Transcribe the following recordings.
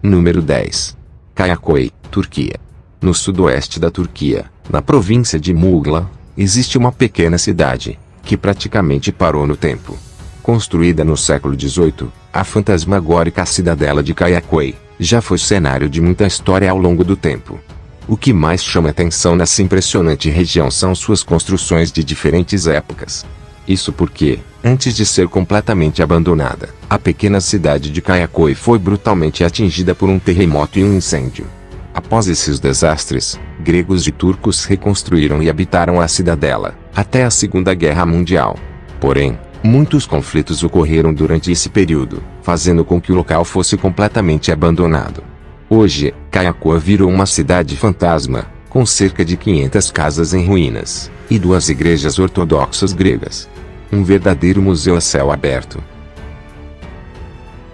Número 10. Kayaköy, Turquia. No sudoeste da Turquia, na província de Muğla, existe uma pequena cidade, que praticamente parou no tempo. Construída no século XVIII, a fantasmagórica cidadela de Kayaköy já foi cenário de muita história ao longo do tempo. O que mais chama atenção nessa impressionante região são suas construções de diferentes épocas. Isso porque, antes de ser completamente abandonada, a pequena cidade de Kayaköy foi brutalmente atingida por um terremoto e um incêndio. Após esses desastres, gregos e turcos reconstruíram e habitaram a cidadela, até a Segunda Guerra Mundial. Porém, muitos conflitos ocorreram durante esse período, fazendo com que o local fosse completamente abandonado. Hoje, Kayaköy virou uma cidade fantasma, com cerca de 500 casas em ruínas, e 2 igrejas ortodoxas gregas. Um verdadeiro museu a céu aberto.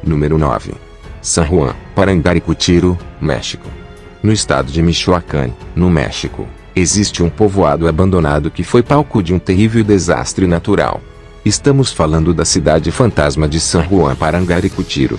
Número 9. San Juan, Parangaricutiro, México. No estado de Michoacán, no México, existe um povoado abandonado que foi palco de um terrível desastre natural. Estamos falando da cidade fantasma de San Juan Parangaricutiro.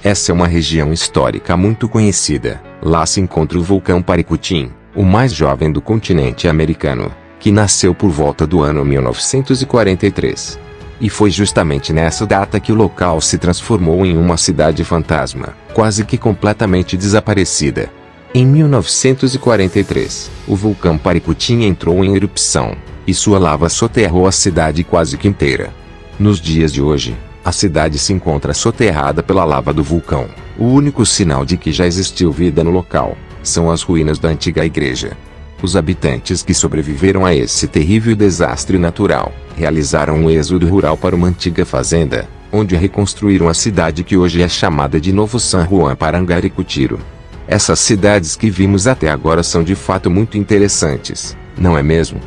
Essa é uma região histórica muito conhecida. Lá se encontra o vulcão Paricutim, o mais jovem do continente americano, que nasceu por volta do ano 1943. E foi justamente nessa data que o local se transformou em uma cidade fantasma, quase que completamente desaparecida. Em 1943, o vulcão Paricutim entrou em erupção, e sua lava soterrou a cidade quase que inteira. Nos dias de hoje, a cidade se encontra soterrada pela lava do vulcão. O único sinal de que já existiu vida no local são as ruínas da antiga igreja. Os habitantes que sobreviveram a esse terrível desastre natural realizaram um êxodo rural para uma antiga fazenda, onde reconstruíram a cidade que hoje é chamada de Novo San Juan Parangaricutiro. Essas cidades que vimos até agora são de fato muito interessantes, não é mesmo?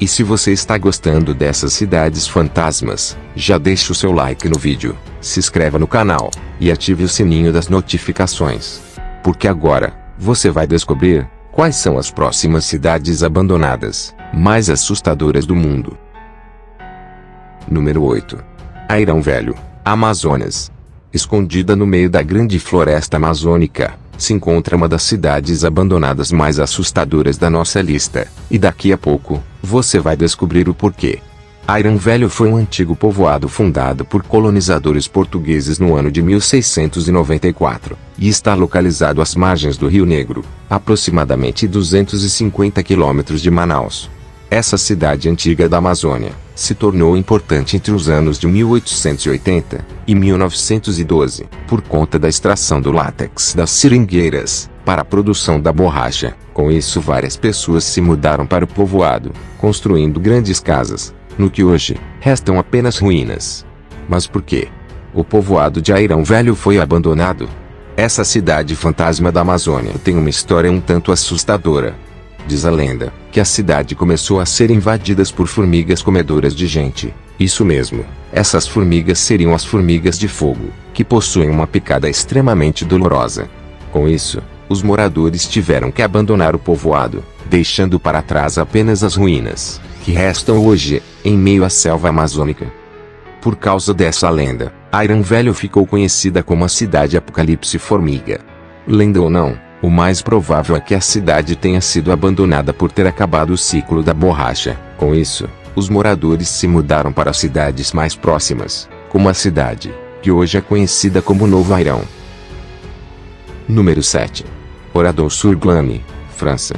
E se você está gostando dessas cidades fantasmas, já deixe o seu like no vídeo, se inscreva no canal e ative o sininho das notificações. Porque agora, você vai descobrir quais são as próximas cidades abandonadas, mais assustadoras do mundo. Número 8. Airão Velho, Amazonas. Escondida no meio da grande floresta amazônica, se encontra uma das cidades abandonadas mais assustadoras da nossa lista, e daqui a pouco, você vai descobrir o porquê. Airão Velho foi um antigo povoado fundado por colonizadores portugueses no ano de 1694, e está localizado às margens do Rio Negro, aproximadamente 250 quilômetros de Manaus. Essa cidade antiga da Amazônia se tornou importante entre os anos de 1880 e 1912, por conta da extração do látex das seringueiras, para a produção da borracha. Com isso, várias pessoas se mudaram para o povoado, construindo grandes casas, no que hoje restam apenas ruínas. Mas por quê? O povoado de Airão Velho foi abandonado? Essa cidade fantasma da Amazônia tem uma história um tanto assustadora. Diz a lenda que a cidade começou a ser invadida por formigas comedoras de gente. Isso mesmo, essas formigas seriam as formigas de fogo, que possuem uma picada extremamente dolorosa. Com isso, os moradores tiveram que abandonar o povoado, deixando para trás apenas as ruínas, que restam hoje, em meio à selva amazônica. Por causa dessa lenda, Airão Velho ficou conhecida como a cidade Apocalipse Formiga. Lenda ou não, o mais provável é que a cidade tenha sido abandonada por ter acabado o ciclo da borracha. Com isso, os moradores se mudaram para cidades mais próximas, como a cidade, que hoje é conhecida como Novo Airão. Número 7. Oradour-sur-Glane, França.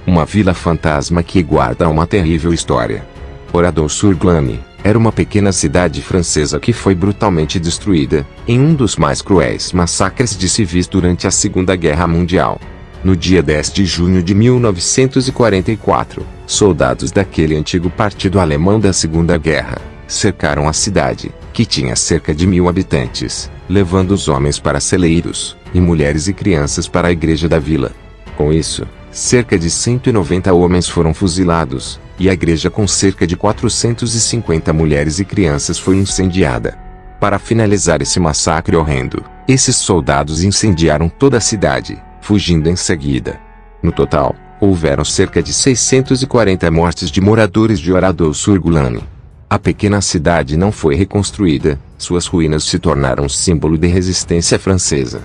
Uma vila fantasma que guarda uma terrível história. Oradour-sur-Glane era uma pequena cidade francesa que foi brutalmente destruída, em um dos mais cruéis massacres de civis durante a Segunda Guerra Mundial. No dia 10 de junho de 1944, soldados daquele antigo partido alemão da Segunda Guerra cercaram a cidade, que tinha cerca de 1000 habitantes, levando os homens para celeiros, e mulheres e crianças para a igreja da vila. Com isso, cerca de 190 homens foram fuzilados, e a igreja com cerca de 450 mulheres e crianças foi incendiada. Para finalizar esse massacre horrendo, Esses soldados incendiaram toda a cidade, fugindo em seguida. No total, houveram cerca de 640 mortes de moradores de Oradou sur Glane. A pequena cidade não foi reconstruída, suas ruínas se tornaram símbolo de resistência francesa.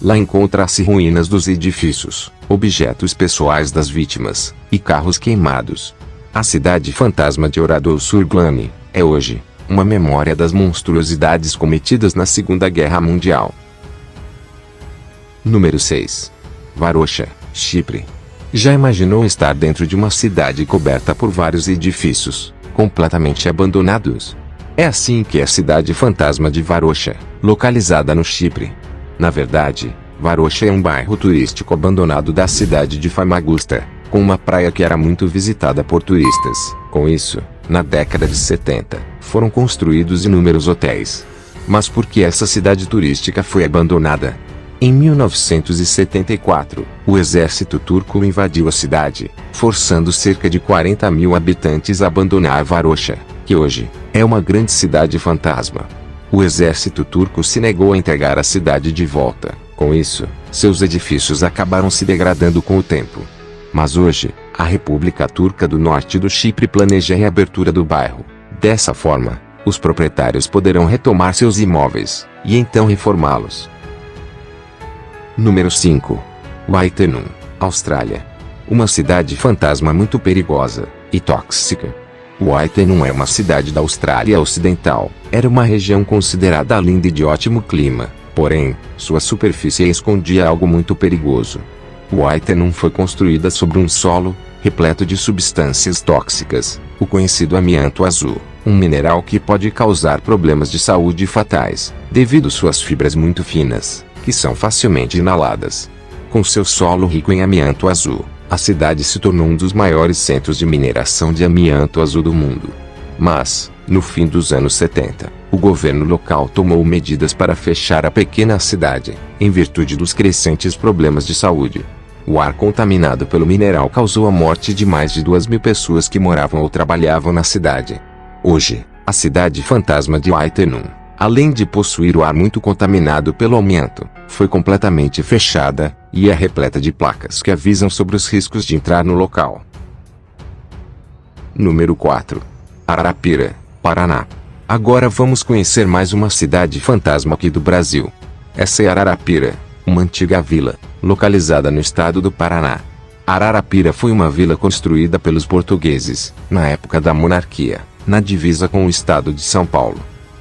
Lá encontra-se ruínas dos edifícios, objetos pessoais das vítimas, e carros queimados. A cidade fantasma de Oradou sur Glane é hoje uma memória das monstruosidades cometidas na Segunda Guerra Mundial. Número 6. Varosha, Chipre. Já imaginou estar dentro de uma cidade coberta por vários edifícios, completamente abandonados? É assim que é a cidade fantasma de Varosha, localizada no Chipre. Na verdade, Varosha é um bairro turístico abandonado da cidade de Famagusta, com uma praia que era muito visitada por turistas. Com isso, na década de 70, foram construídos inúmeros hotéis. Mas por que essa cidade turística foi abandonada? Em 1974, o exército turco invadiu a cidade, forçando cerca de 40 mil habitantes a abandonar Varosha, que hoje é uma grande cidade fantasma. O exército turco se negou a entregar a cidade de volta. Com isso, seus edifícios acabaram se degradando com o tempo. Mas hoje, a República Turca do Norte do Chipre planeja a reabertura do bairro. Dessa forma, os proprietários poderão retomar seus imóveis, e então reformá-los. Número 5. Wittenoom, Austrália. Uma cidade fantasma muito perigosa e tóxica. Wittenoom é uma cidade da Austrália Ocidental. Era uma região considerada linda e de ótimo clima, porém, sua superfície escondia algo muito perigoso. Wittenoom foi construída sobre um solo repleto de substâncias tóxicas, o conhecido amianto azul, um mineral que pode causar problemas de saúde fatais, devido suas fibras muito finas, que são facilmente inaladas. Com seu solo rico em amianto azul, a cidade se tornou um dos maiores centros de mineração de amianto azul do mundo. Mas, no fim dos anos 70, o governo local tomou medidas para fechar a pequena cidade, em virtude dos crescentes problemas de saúde. O ar contaminado pelo mineral causou a morte de mais de 2.000 pessoas que moravam ou trabalhavam na cidade. Hoje, a cidade fantasma de Wittenoom, além de possuir o ar muito contaminado pelo amianto, foi completamente fechada, e é repleta de placas que avisam sobre os riscos de entrar no local. Número 4. Ararapira, Paraná. Agora vamos conhecer mais uma cidade fantasma aqui do Brasil. Essa é Ararapira, uma antiga vila, localizada no estado do Paraná. Ararapira foi uma vila construída pelos portugueses, na época da monarquia, na divisa com o estado de São Paulo.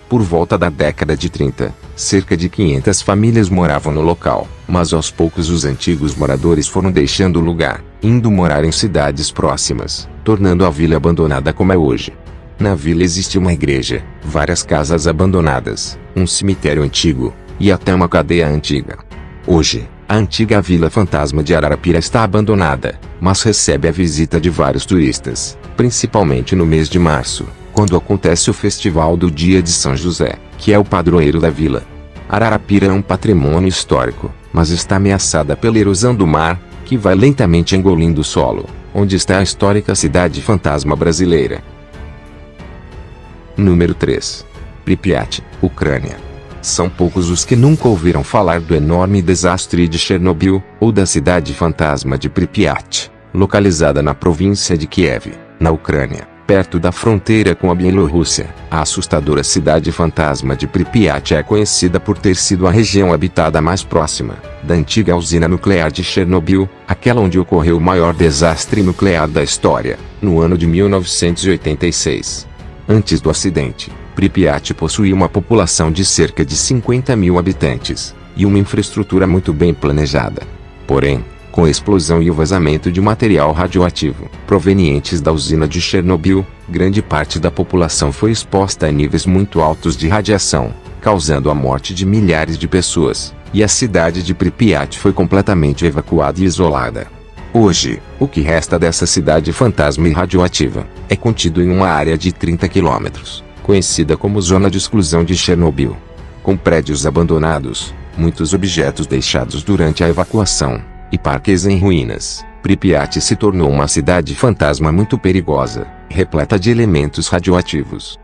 Por volta da década de 30, cerca de 500 famílias moravam no local, mas aos poucos os antigos moradores foram deixando o lugar, indo morar em cidades próximas, tornando a vila abandonada como é hoje. Na vila existe uma igreja, várias casas abandonadas, um cemitério antigo, e até uma cadeia antiga. Hoje, a antiga vila fantasma de Ararapira está abandonada, mas recebe a visita de vários turistas, principalmente no mês de março, quando acontece o Festival do Dia de São José, que é o padroeiro da vila. Ararapira é um patrimônio histórico, mas está ameaçada pela erosão do mar, que vai lentamente engolindo o solo, onde está a histórica cidade fantasma brasileira. Número 3. Pripyat, Ucrânia. São poucos os que nunca ouviram falar do enorme desastre de Chernobyl, ou da cidade fantasma de Pripyat, localizada na província de Kiev, na Ucrânia, perto da fronteira com a Bielorrússia. A assustadora cidade fantasma de Pripyat é conhecida por ter sido a região habitada mais próxima da antiga usina nuclear de Chernobyl, aquela onde ocorreu o maior desastre nuclear da história, no ano de 1986. Antes do acidente, Pripyat possuía uma população de cerca de 50 mil habitantes, e uma infraestrutura muito bem planejada. Porém, com a explosão e o vazamento de material radioativo, provenientes da usina de Chernobyl, grande parte da população foi exposta a níveis muito altos de radiação, causando a morte de milhares de pessoas, e a cidade de Pripyat foi completamente evacuada e isolada. Hoje, o que resta dessa cidade fantasma e radioativa, é contido em uma área de 30 quilômetros, conhecida como Zona de Exclusão de Chernobyl. Com prédios abandonados, muitos objetos deixados durante a evacuação, e parques em ruínas, Pripyat se tornou uma cidade fantasma muito perigosa, repleta de elementos radioativos.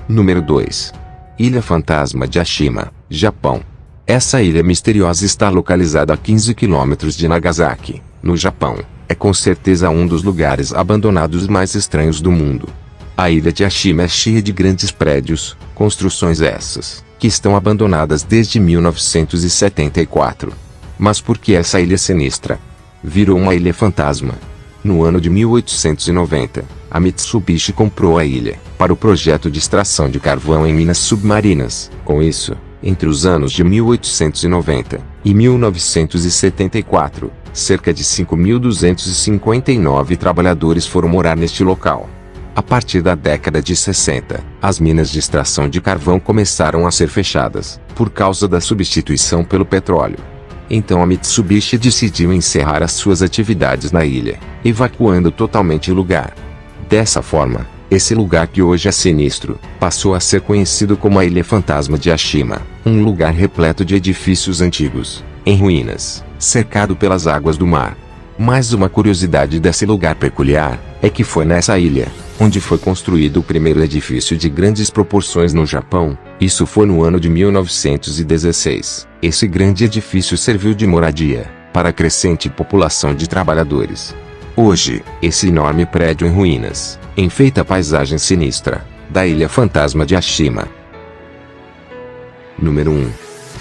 Número 2. Ilha Fantasma de Ashima, Japão. Essa ilha misteriosa está localizada a 15 quilômetros de Nagasaki, no Japão. É com certeza um dos lugares abandonados mais estranhos do mundo. A ilha de Ashima é cheia de grandes prédios, construções essas, que estão abandonadas desde 1974. Mas por que essa ilha sinistra virou uma ilha fantasma? No ano de 1890, a Mitsubishi comprou a ilha para o projeto de extração de carvão em minas submarinas. Com isso, entre os anos de 1890 e 1974, cerca de 5.259 trabalhadores foram morar neste local. A partir da década de 60, as minas de extração de carvão começaram a ser fechadas, por causa da substituição pelo petróleo. Então a Mitsubishi decidiu encerrar as suas atividades na ilha, evacuando totalmente o lugar. Dessa forma, esse lugar que hoje é sinistro, passou a ser conhecido como a Ilha Fantasma de Ashima, um lugar repleto de edifícios antigos, em ruínas, cercado pelas águas do mar. Mais uma curiosidade desse lugar peculiar, é que foi nessa ilha, onde foi construído o primeiro edifício de grandes proporções no Japão. Isso foi no ano de 1916. Esse grande edifício serviu de moradia para a crescente população de trabalhadores. Hoje, esse enorme prédio em ruínas enfeita a paisagem sinistra da Ilha Fantasma de Ashima. Número 1.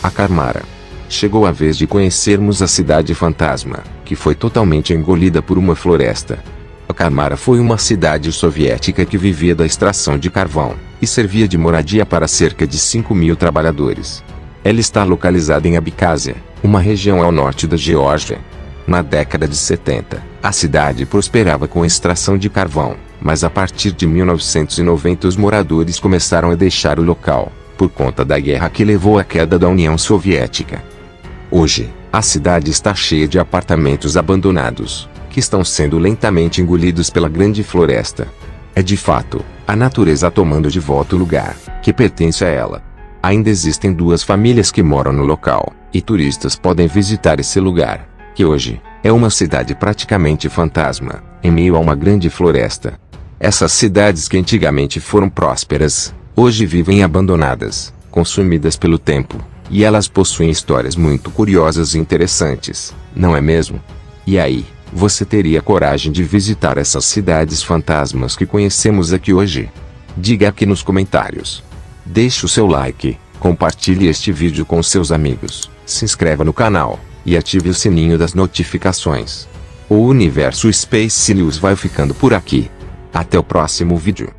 A Karmara. Chegou a vez de conhecermos a cidade fantasma, que foi totalmente engolida por uma floresta. A Karmara foi uma cidade soviética que vivia da extração de carvão e servia de moradia para cerca de 5.000 trabalhadores. Ela está localizada em Abkhazia, uma região ao norte da Geórgia. Na década de 70, a cidade prosperava com a extração de carvão, mas a partir de 1990 os moradores começaram a deixar o local, por conta da guerra que levou à queda da União Soviética. Hoje, a cidade está cheia de apartamentos abandonados, que estão sendo lentamente engolidos pela grande floresta. É de fato, a natureza tomando de volta o lugar que pertence a ela. Ainda existem 2 famílias que moram no local, e turistas podem visitar esse lugar, que hoje é uma cidade praticamente fantasma, em meio a uma grande floresta. Essas cidades que antigamente foram prósperas, hoje vivem abandonadas, consumidas pelo tempo, e elas possuem histórias muito curiosas e interessantes, não é mesmo? E aí, você teria coragem de visitar essas cidades fantasmas que conhecemos aqui hoje? Diga aqui nos comentários. Deixe o seu like, compartilhe este vídeo com seus amigos, se inscreva no canal e ative o sininho das notificações. O Universo Space News vai ficando por aqui. Até o próximo vídeo.